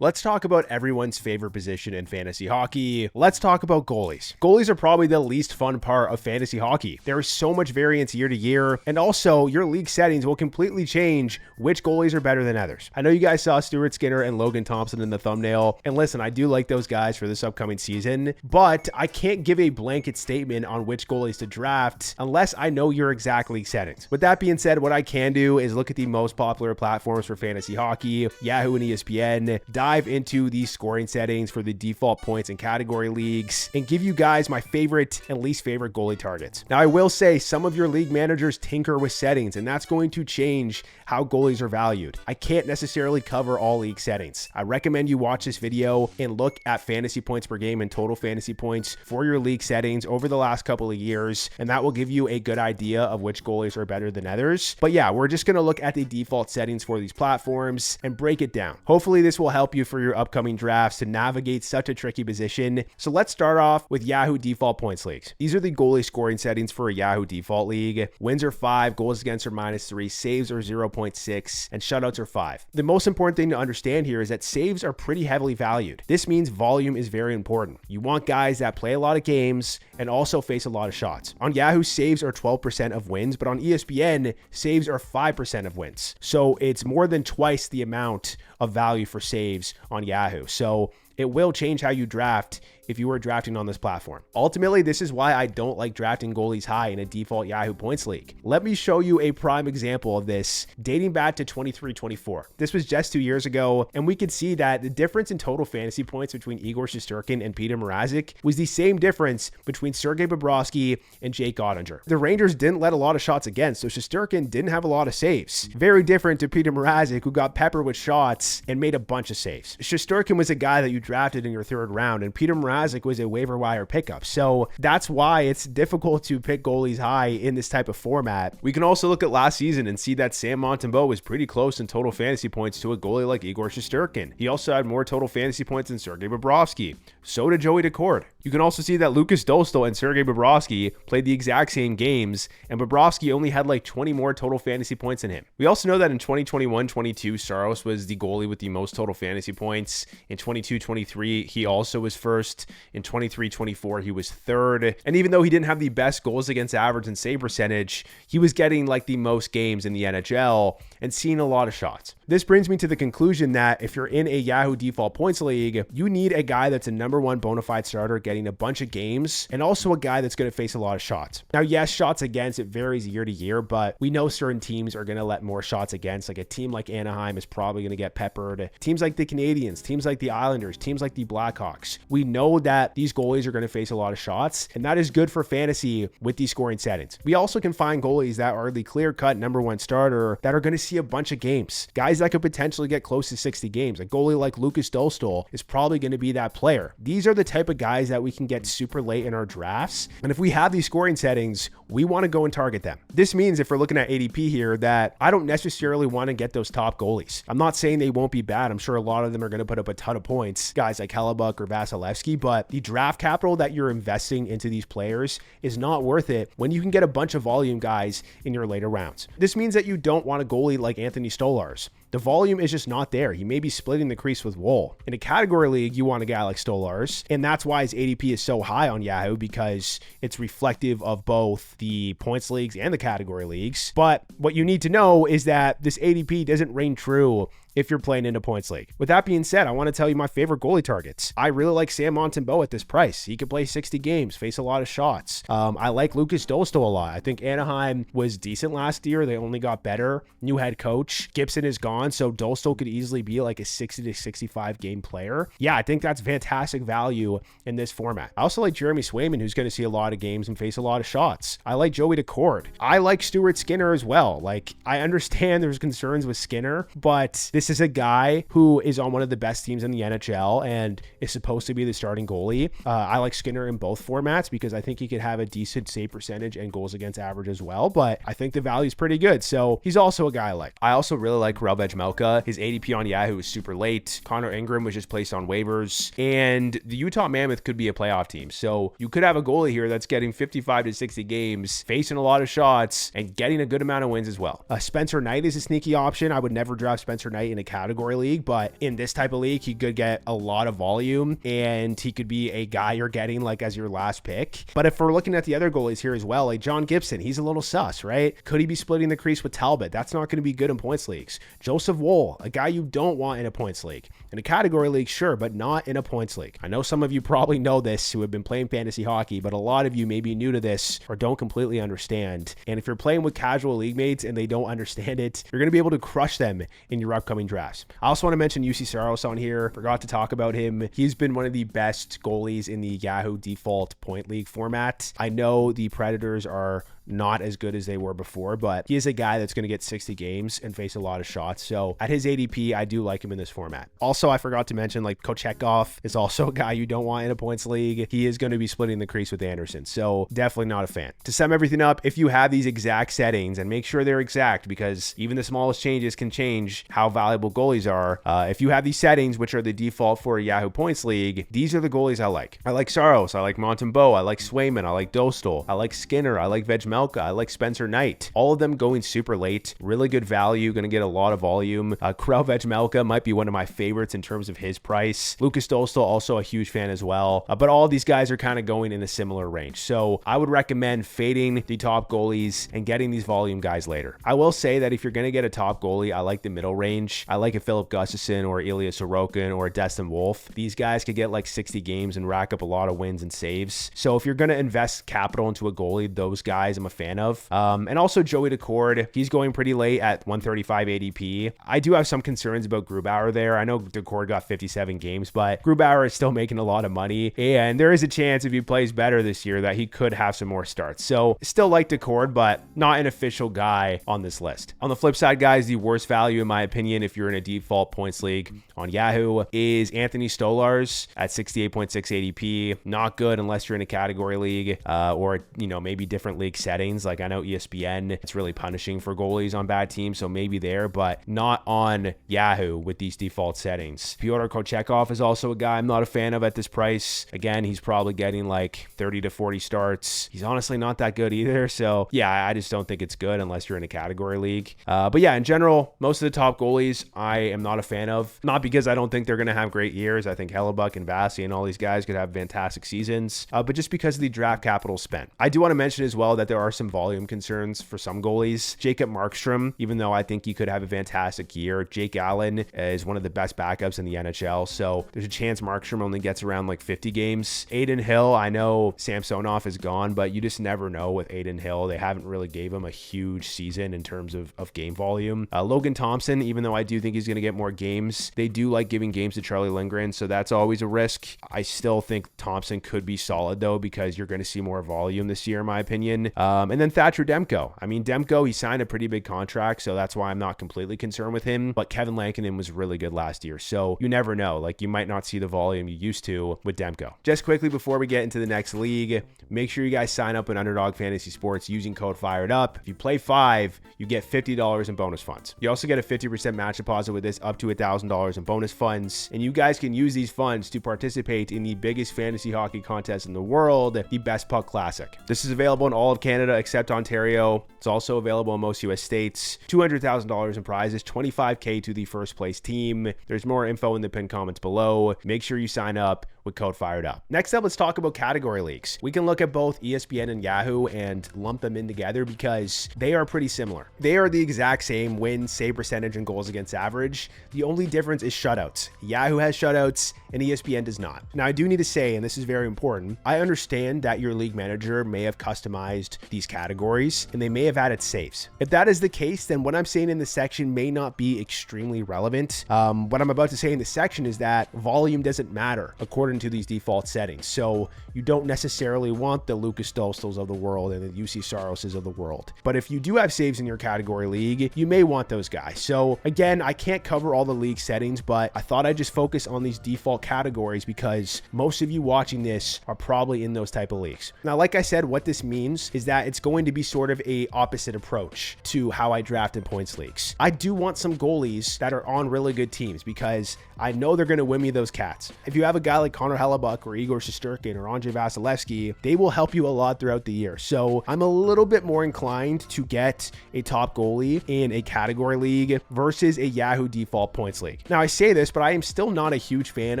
Let's talk about everyone's favorite position in fantasy hockey. Let's talk about goalies. Goalies are probably the least fun part of fantasy hockey. There is so much variance year to year, and also your league settings will completely change which goalies are better than others. I know you guys saw Stuart Skinner and Logan Thompson in the thumbnail, and listen, I do like those guys for this upcoming season, but I can't give a blanket statement on which goalies to draft unless I know your exact league settings. With that being said, what I can do is look at the most popular platforms for fantasy hockey, Yahoo and ESPN, dive into the scoring settings for the default points and category leagues, and give you guys my favorite and least favorite goalie targets. Now, I will say some of your league managers tinker with settings, and that's going to change how goalies are valued. I can't necessarily cover all league settings. I recommend you watch this video and look at fantasy points per game and total fantasy points for your league settings over the last couple of years, and that will give you a good idea of which goalies are better than others. But yeah, we're just going to look at the default settings for these platforms and break it down. Hopefully this will help you for your upcoming drafts to navigate such a tricky position. So let's start off with Yahoo default points leagues. These are the goalie scoring settings for a Yahoo default league. Wins are 5, goals against are -3, saves are 0.6, and shutouts are 5. The most important thing to understand here is that saves are pretty heavily valued. This means volume is very important. You want guys that play a lot of games and also face a lot of shots. On Yahoo, saves are 12% of wins, but on ESPN, saves are 5% of wins. So it's more than twice the amount of value for saves on Yahoo. So it will change how you draft if you were drafting on this platform. Ultimately, this is why I don't like drafting goalies high in a default Yahoo points league. Let me show you a prime example of this dating back to 23-24. This was just 2 years ago, and we could see that the difference in total fantasy points between Igor Shesterkin and Peter Mrazek was the same difference between Sergei Bobrovsky and Jake Ottinger. The Rangers didn't let a lot of shots against, so Shesterkin didn't have a lot of saves. Very different to Peter Mrazek, who got peppered with shots and made a bunch of saves. Shesterkin was a guy that you drafted in your third round, and Peter Mrazek was a waiver wire pickup. So that's why it's difficult to pick goalies high in this type of format. We can also look at last season and see that Sam Montembeault was pretty close in total fantasy points to a goalie like Igor Shesterkin. He also had more total fantasy points than Sergei Bobrovsky. So did Joey Daccord. You can also see that Lucas Dostal and Sergei Bobrovsky played the exact same games, and Bobrovsky only had like 20 more total fantasy points than him. We also know that in 2021-22, Saros was the goalie with the most total fantasy points. In 22-23, he also was first. In 23-24, he was third. And even though he didn't have the best goals against average and save percentage, he was getting like the most games in the NHL and seeing a lot of shots. This brings me to the conclusion that if you're in a Yahoo default points league, you need a guy that's a number one bona fide starter getting a bunch of games, and also a guy that's going to face a lot of shots. Now, yes, shots against, it varies year to year, but we know certain teams are going to let more shots against. Like a team like Anaheim is probably going to get peppered. Teams like the Canadiens, teams like the Islanders, teams like the Blackhawks. We know that these goalies are going to face a lot of shots, and that is good for fantasy with these scoring settings. We also can find goalies that are the clear-cut number one starter that are going to see a bunch of games. Guys that could potentially get close to 60 games. A goalie like Lucas Dostal is probably going to be that player. These are the type of guys that we can get super late in our drafts. And if we have these scoring settings, we want to go and target them. This means if we're looking at ADP here that I don't necessarily want to get those top goalies. I'm not saying they won't be bad. I'm sure a lot of them are going to put up a ton of points, guys like Hellebuck or Vasilevsky, but the draft capital that you're investing into these players is not worth it when you can get a bunch of volume guys in your later rounds. This means that you don't want a goalie like Anthony Stolarz. The volume is just not there. He may be splitting the crease with Woll. In a category league, you want a guy like Stolarz, and that's why his ADP is so high on Yahoo, because it's reflective of both the points leagues and the category leagues. But what you need to know is that this ADP doesn't ring true if you're playing in a points league. With that being said, I want to tell you my favorite goalie targets. I really like Sam Montembeault at this price. He could play 60 games, face a lot of shots. I like Lucas Dostal a lot. I think Anaheim was decent last year. They only got better. New head coach. Gibson is gone, so Dostal could easily be like a 60 to 65 game player. Yeah, I think that's fantastic value in this format. I also like Jeremy Swayman, who's going to see a lot of games and face a lot of shots. I like Joey Daccord. I like Stuart Skinner as well. Like, I understand there's concerns with Skinner, but this is a guy who is on one of the best teams in the NHL and is supposed to be the starting goalie. I like Skinner in both formats because I think he could have a decent save percentage and goals against average as well, but I think the value is pretty good. So he's also a guy I like. I also really like Rob Vejmelka. His ADP on Yahoo is super late. Connor Ingram was just placed on waivers, and the Utah Mammoth could be a playoff team. So you could have a goalie here that's getting 55 to 60 games, facing a lot of shots, and getting a good amount of wins as well. Spencer Knight is a sneaky option. I would never draft Spencer Knight in a category league, but in this type of league, he could get a lot of volume, and he could be a guy you're getting like as your last pick. But if we're looking at the other goalies here as well, like John Gibson, he's a little sus, right? Could he be splitting the crease with Talbot? That's not going to be good in points leagues. Joseph Woll, a guy you don't want in a points league. In a category league, sure, but not in a points league. I know some of you probably know this who have been playing fantasy hockey, but a lot of you may be new to this or don't completely understand. And if you're playing with casual league mates and they don't understand it, you're going to be able to crush them in your upcoming drafts. I also want to mention UC Saros on here. Forgot to talk about him. He's been one of the best goalies in the Yahoo default point league format. I know the Predators are not as good as they were before, but he is a guy that's going to get 60 games and face a lot of shots. So at his ADP, I do like him in this format. Also, I forgot to mention, like, Kochetkov is also a guy you don't want in a points league. He is going to be splitting the crease with Anderson. So definitely not a fan. To sum everything up, if you have these exact settings, and make sure they're exact, because even the smallest changes can change how valuable goalies are. If you have these settings, which are the default for a Yahoo points league, these are the goalies I like. I like Saros. I like Montembeault. I like Swayman. I like Dostal. I like Skinner. I like Vejmelka. I like Spencer Knight. All of them going super late. Really good value. Going to get a lot of volume. Karel Vejmelka might be one of my favorites in terms of his price. Lucas Dostal, also a huge fan as well. But all of these guys are kind of going in a similar range. So I would recommend fading the top goalies and getting these volume guys later. I will say that if you're going to get a top goalie, I like the middle range. I like a Philip Gustafsson or Ilya Sorokin or a Destin Wolf. These guys could get like 60 games and rack up a lot of wins and saves. So if you're going to invest capital into a goalie, those guys I'm a fan of. And also Joey Decord, he's going pretty late at 135 ADP. I do have some concerns about Grubauer there. I know Decord got 57 games, but Grubauer is still making a lot of money, and there is a chance if he plays better this year that he could have some more starts. So still like Decord, but not an official guy on this list. On the flip side, guys, the worst value in my opinion, if you're in a default points league on Yahoo, is Anthony Stolarz at 68.6 ADP. Not good unless you're in a category league or, you know, maybe different league settings. Like I know ESPN, it's really punishing for goalies on bad teams, so maybe there, but not on Yahoo with these default settings. Pyotr Kochetkov is also a guy I'm not a fan of at this price. Again, he's probably getting like 30 to 40 starts. He's honestly not that good either. So yeah, I just don't think it's good unless you're in a category league. But yeah, in general, most of the top goalies I am not a fan of. Not because I don't think they're going to have great years. I think Hellebuck and Vasi and all these guys could have fantastic seasons, but just because of the draft capital spent. I do want to mention as well that there are some volume concerns for some goalies. Jacob Markstrom, even though I think he could have a fantastic year, Jake Allen is one of the best backups in the NHL, so there's a chance Markstrom only gets around like 50 games. Adin Hill, I know Samsonov is gone, but you just never know with Adin Hill. They haven't really gave him a huge season in terms of game volume. Logan Thompson, even though I do think he's going to get more games, they do like giving games to Charlie Lindgren, so that's always a risk. I still think Thompson could be solid though, because you're going to see more volume this year in my opinion. And then Thatcher Demko. I mean, Demko, he signed a pretty big contract, so that's why I'm not completely concerned with him, but Kevin Lankinen was really good last year, so you never know. Like, you might not see the volume you used to with Demko. Just quickly before we get into the next league, make sure you guys sign up in Underdog Fantasy Sports using code FIREDUP. If you play 5, you get $50 in bonus funds. You also get a 50% match deposit with this, up to $1,000 in bonus funds, and you guys can use these funds to participate in the biggest fantasy hockey contest in the world, the Best Puck Classic. This is available in all of Canada except Ontario. It's also available in most US states. $200,000 in prizes, $25K to the first place team. There's more info in the pinned comments below. Make sure you sign up with code FIREDUP. Next up, let's talk about category leagues. We can look at both ESPN and Yahoo and lump them in together because they are pretty similar. They are the exact same win, save percentage, and goals against average. The only difference is shutouts. Yahoo has shutouts and ESPN does not. Now, I do need to say, and this is very important, I understand that your league manager may have customized these categories and they may have added saves. If that is the case, then what I'm saying in this section may not be extremely relevant. What I'm about to say in this section is that volume doesn't matter according to these default settings. So you don't necessarily want the Lucas Dostals of the world and the UC Saroses of the world. But if you do have saves in your category league, you may want those guys. So again, I can't cover all the league settings, but I thought I'd just focus on these default categories because most of you watching this are probably in those type of leagues. Now, like I said, what this means is that that it's going to be sort of a opposite approach to how I draft in points leagues. I do want some goalies that are on really good teams because I know they're going to win me those cats. If you have a guy like Connor Hellebuck or Igor Shesterkin or Andrei Vasilevsky, they will help you a lot throughout the year. So I'm a little bit more inclined to get a top goalie in a category league versus a Yahoo default points league. Now I say this, but I am still not a huge fan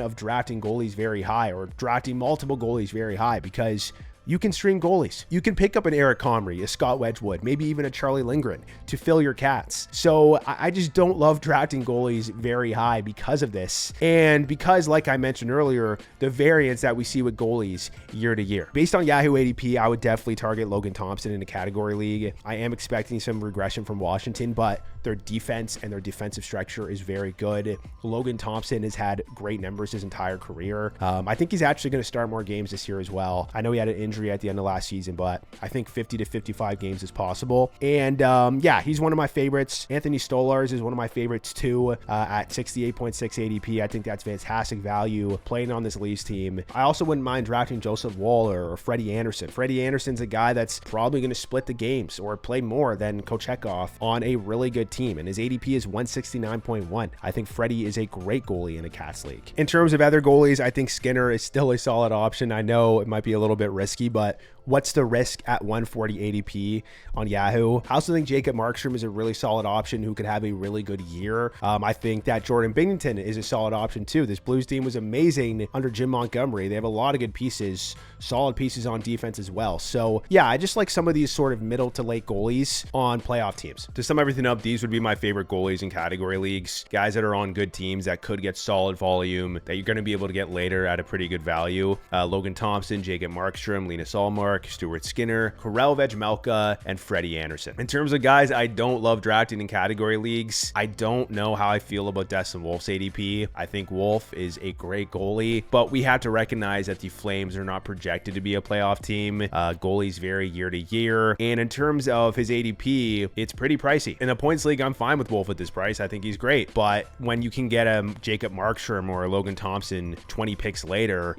of drafting goalies very high or drafting multiple goalies very high because you can stream goalies. You can pick up an Eric Comrie, a Scott Wedgwood, maybe even a Charlie Lindgren to fill your cats. So I just don't love drafting goalies very high because of this. And because, like I mentioned earlier, the variance that we see with goalies year to year. Based on Yahoo ADP, I would definitely target Logan Thompson in a category league. I am expecting some regression from Washington, but their defense and their defensive structure is very good. Logan Thompson has had great numbers his entire career. I think he's actually going to start more games this year as well. I know he had an injury at the end of last season, but I think 50 to 55 games is possible. And yeah, he's one of my favorites. Anthony Stolarz is one of my favorites too at 68.6 ADP. I think that's fantastic value playing on this Leafs team. I also wouldn't mind drafting Joseph Waller or Freddie Anderson. Freddie Anderson's a guy that's probably going to split the games or play more than Kochetkov on a really good team, and his ADP is 169.1. I think Freddie is a great goalie in a Cats league. In terms of other goalies, I think Skinner is still a solid option. I know it might be a little bit risky, but what's the risk at 140 ADP on Yahoo? I also think Jacob Markstrom is a really solid option who could have a really good year. I think that Jordan Binnington is a solid option too. This Blues team was amazing under Jim Montgomery. They have a lot of good pieces, solid pieces on defense as well. So yeah, I just like some of these sort of middle to late goalies on playoff teams. To sum everything up, these would be my favorite goalies in category leagues. Guys that are on good teams that could get solid volume that you're going to be able to get later at a pretty good value. Logan Thompson, Jacob Markstrom, Linus Ullmark, Stuart Skinner, Karel Vejmelka, and Freddie Anderson. In terms of guys I don't love drafting in category leagues, I don't know how I feel about Dustin Wolf's ADP. I think Wolf is a great goalie, but we have to recognize that the Flames are not projected to be a playoff team. Goalies vary year to year, and in terms of his ADP, it's pretty pricey. In a points league, I'm fine with Wolf at this price. I think he's great, but when you can get a Jacob Markstrom or a Logan Thompson 20 picks later,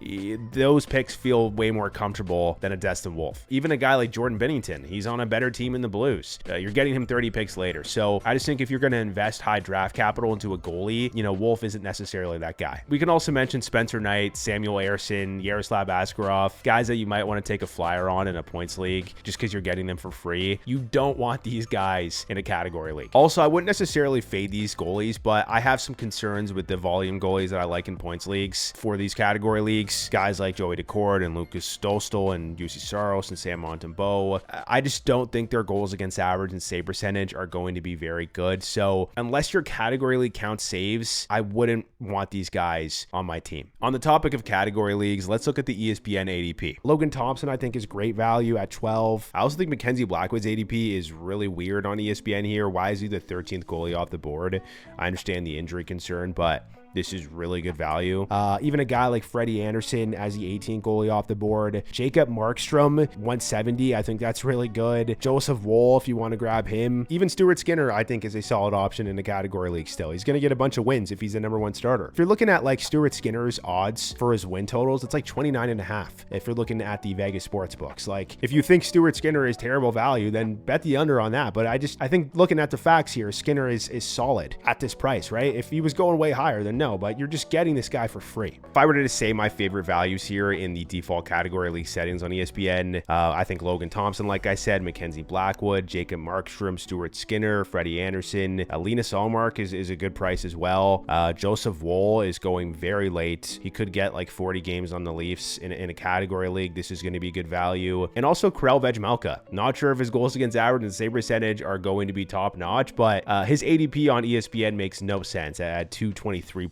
those picks feel way more comfortable than a Dustin Wolf. Even a guy like Jordan Binnington, he's on a better team in the Blues. You're getting him 30 picks later. So I just think if you're going to invest high draft capital into a goalie, you know, Wolf isn't necessarily that guy. We can also mention Spencer Knight, Samuel Ersson, Yaroslav Askarov, guys that you might want to take a flyer on in a points league just because you're getting them for free. You don't want these guys in a category league. Also, I wouldn't necessarily fade these goalies, but I have some concerns with the volume goalies that I like in points leagues for these category leagues. Guys like Joey Decord and Lucas Stostel and Jussi Saros and Sam Montembeault. I just don't think their goals against average and save percentage are going to be very good. So unless your category league counts saves, I wouldn't want these guys on my team. On the topic of category leagues, let's look at the ESPN ADP. Logan Thompson, I think, is great value at 12. I also think Mackenzie Blackwood's ADP is really weird on ESPN here. Why is he the 13th goalie off the board? I understand the injury concern, but this is really good value. Even a guy like Freddie Anderson as the 18th goalie off the board. Jacob Markstrom, 170. I think that's really good. Joseph Woll, if you want to grab him. Even Stuart Skinner, I think, is a solid option in the category league still. He's going to get a bunch of wins if he's the number one starter. If you're looking at like Stuart Skinner's odds for his win totals, it's like 29.5. If you're looking at the Vegas sports books, like if you think Stuart Skinner is terrible value, then bet the under on that. But I think looking at the facts here, Skinner is solid at this price, right? If he was going way higher, then no, but you're just getting this guy for free. If I were to say my favorite values here in the default category league settings on ESPN, I think Logan Thompson, like I said, Mackenzie Blackwood, Jacob Markstrom, Stuart Skinner, Freddie Anderson, Linus Ullmark is a good price as well. Joseph Woll is going very late. He could get like 40 games on the Leafs in a category league. This is going to be good value. And also Karel Vejmelka. Not sure if his goals against average and save percentage are going to be top notch, but his ADP on ESPN makes no sense at 223.5.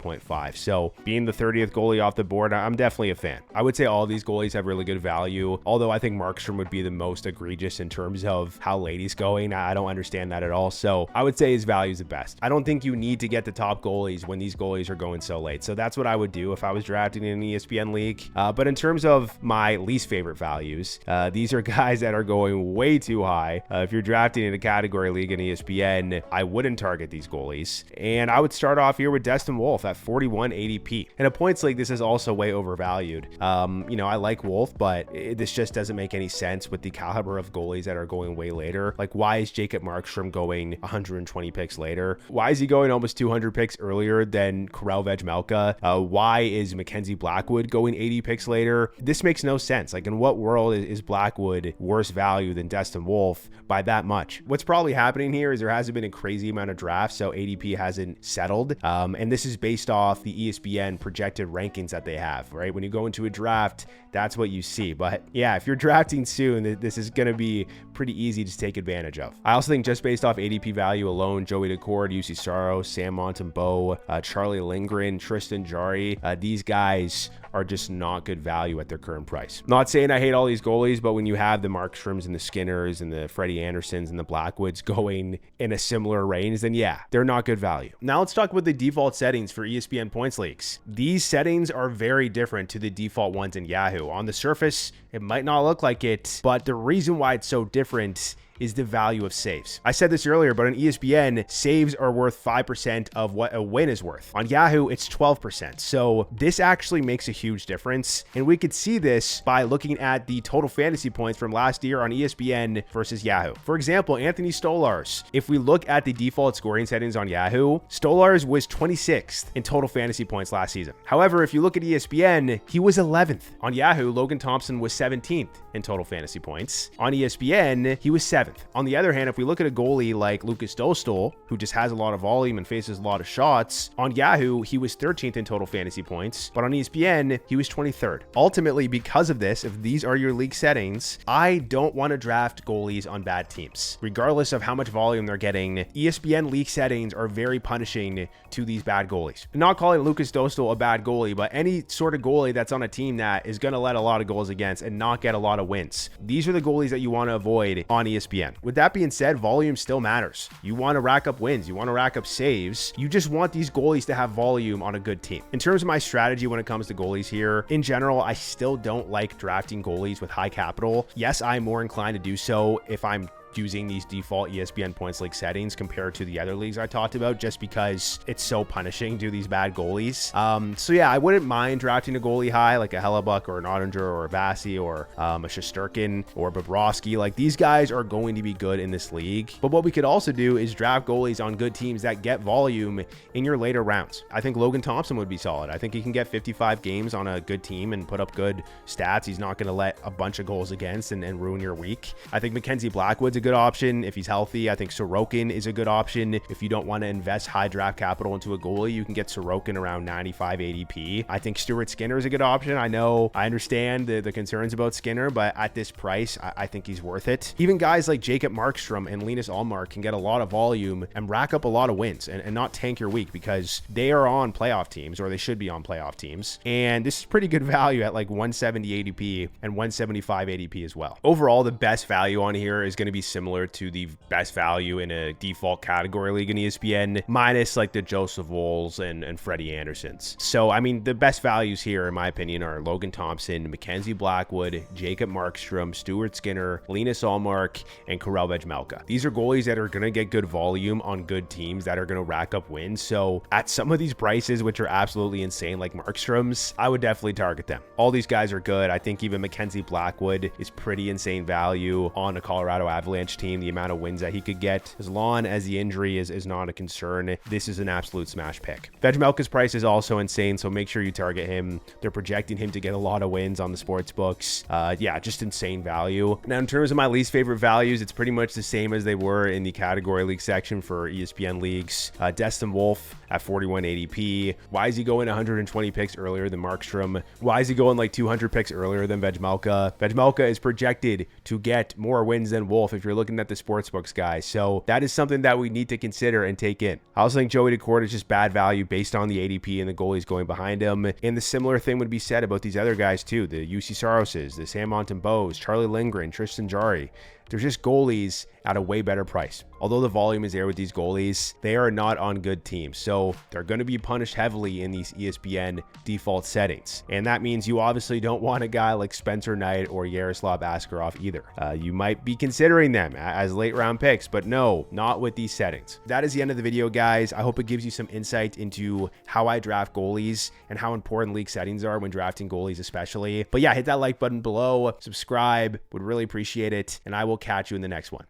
So being the 30th goalie off the board, I'm definitely a fan. I would say all of these goalies have really good value, although I think Markstrom would be the most egregious in terms of how late he's going. I don't understand that at all. So I would say his value is the best. I don't think you need to get the top goalies when these goalies are going so late. So that's what I would do if I was drafting in an ESPN league. But in terms of my least favorite values, these are guys that are going way too high. If you're drafting in a category league in ESPN, I wouldn't target these goalies. And I would start off here with Dustin Wolf at 41 ADP. In a points league, this is also way overvalued. I like Wolf, but this just doesn't make any sense with the caliber of goalies that are going way later. Like, why is Jacob Markstrom going 120 picks later? Why is he going almost 200 picks earlier than Karel Vejmelka? Why is Mackenzie Blackwood going 80 picks later? This makes no sense. Like, in what world is Blackwood worse value than Destin Wolf by that much? What's probably happening here is there hasn't been a crazy amount of drafts, so ADP hasn't settled. And this is based off the ESPN projected rankings that they have, right? When you go into a draft, that's what you see. But yeah, if you're drafting soon, this is going to be pretty easy to take advantage of. I also think just based off ADP value alone, Joey Daccord, UC Saros, Sam Montembeault, Charlie Lindgren, Tristan Jarry, these guys are just not good value at their current price. Not saying I hate all these goalies, but when you have the Markstroms and the Skinners and the Freddie Andersons and the Blackwoods going in a similar range, then yeah, they're not good value. Now let's talk about the default settings for ESPN points leagues. These settings are very different to the default ones in Yahoo. On the surface, it might not look like it, but the reason why it's so different is the value of saves. I said this earlier, but on ESPN, saves are worth 5% of what a win is worth. On Yahoo, it's 12%. So this actually makes a huge difference. And we could see this by looking at the total fantasy points from last year on ESPN versus Yahoo. For example, Anthony Stolarz. If we look at the default scoring settings on Yahoo, Stolarz was 26th in total fantasy points last season. However, if you look at ESPN, he was 11th. On Yahoo, Logan Thompson was 17th in total fantasy points. On ESPN, he was 7th. On the other hand, if we look at a goalie like Lukas Dostal, who just has a lot of volume and faces a lot of shots, on Yahoo, he was 13th in total fantasy points, but on ESPN, he was 23rd. Ultimately, because of this, if these are your league settings, I don't want to draft goalies on bad teams. Regardless of how much volume they're getting, ESPN league settings are very punishing to these bad goalies. I'm not calling Lukas Dostal a bad goalie, but any sort of goalie that's on a team that is going to let a lot of goals against and not get a lot of wins. These are the goalies that you want to avoid on ESPN. With that being said, volume still matters. You want to rack up wins. You want to rack up saves. You just want these goalies to have volume on a good team. In terms of my strategy when it comes to goalies here, in general, I still don't like drafting goalies with high capital. Yes, I'm more inclined to do so if I'm using these default ESPN points league settings compared to the other leagues I talked about, just because it's so punishing to these bad goalies. So yeah, I wouldn't mind drafting a goalie high like a Hellebuck or an Ottinger or a Vasi or a Shesterkin or Bobrovsky. Like, these guys are going to be good in this league. But what we could also do is draft goalies on good teams that get volume in your later rounds. I think Logan Thompson would be solid. I think he can get 55 games on a good team and put up good stats. He's not going to let a bunch of goals against and ruin your week. I think Mackenzie Blackwood's a good option if he's healthy. I think Sorokin is a good option. If you don't want to invest high draft capital into a goalie, you can get Sorokin around 95 ADP. I think Stuart Skinner is a good option. I understand the concerns about Skinner, but at this price, I think he's worth it. Even guys like Jacob Markstrom and Linus Ullmark can get a lot of volume and rack up a lot of wins and not tank your week, because they are on playoff teams, or they should be on playoff teams. And this is pretty good value at like 170 ADP and 175 ADP as well. Overall, the best value on here is going to be similar to the best value in a default category league in ESPN, minus like the Joseph Wolves and Freddie Andersons. So, I mean, the best values here, in my opinion, are Logan Thompson, Mackenzie Blackwood, Jacob Markstrom, Stuart Skinner, Linus Ullmark, and Karel Vejmelka. These are goalies that are going to get good volume on good teams that are going to rack up wins. So at some of these prices, which are absolutely insane, like Markstrom's, I would definitely target them. All these guys are good. I think even Mackenzie Blackwood is pretty insane value on a Colorado Avalanche team. The amount of wins that he could get, as long as the injury is not a concern, this is an absolute smash pick. Vejmelka's price is also insane, so make sure you target him. They're projecting him to get a lot of wins on the sports books. Yeah, just insane value. Now, in terms of my least favorite values, it's pretty much the same as they were in the category league section for ESPN leagues. Destin Wolf at 41 ADP. Why is he going 120 picks earlier than Markstrom? Why is he going like 200 picks earlier than Vejmelka? Vejmelka is projected to get more wins than Wolf if you're looking at the sportsbooks, guys. So that is something that we need to consider and take in. I also think Joey Daccord is just bad value based on the ADP and the goalies going behind him. And the similar thing would be said about these other guys too. The UC Saroses, the Sam Montembeaults, Charlie Lindgren, Tristan Jarry. They're just goalies at a way better price. Although the volume is there with these goalies, they are not on good teams. So they're going to be punished heavily in these ESPN default settings. And that means you obviously don't want a guy like Spencer Knight or Yaroslav Askarov either. You might be considering them as late round picks, but no, not with these settings. That is the end of the video, guys. I hope it gives you some insight into how I draft goalies and how important league settings are when drafting goalies especially. But yeah, hit that like button below, subscribe, would really appreciate it, and I will catch you in the next one.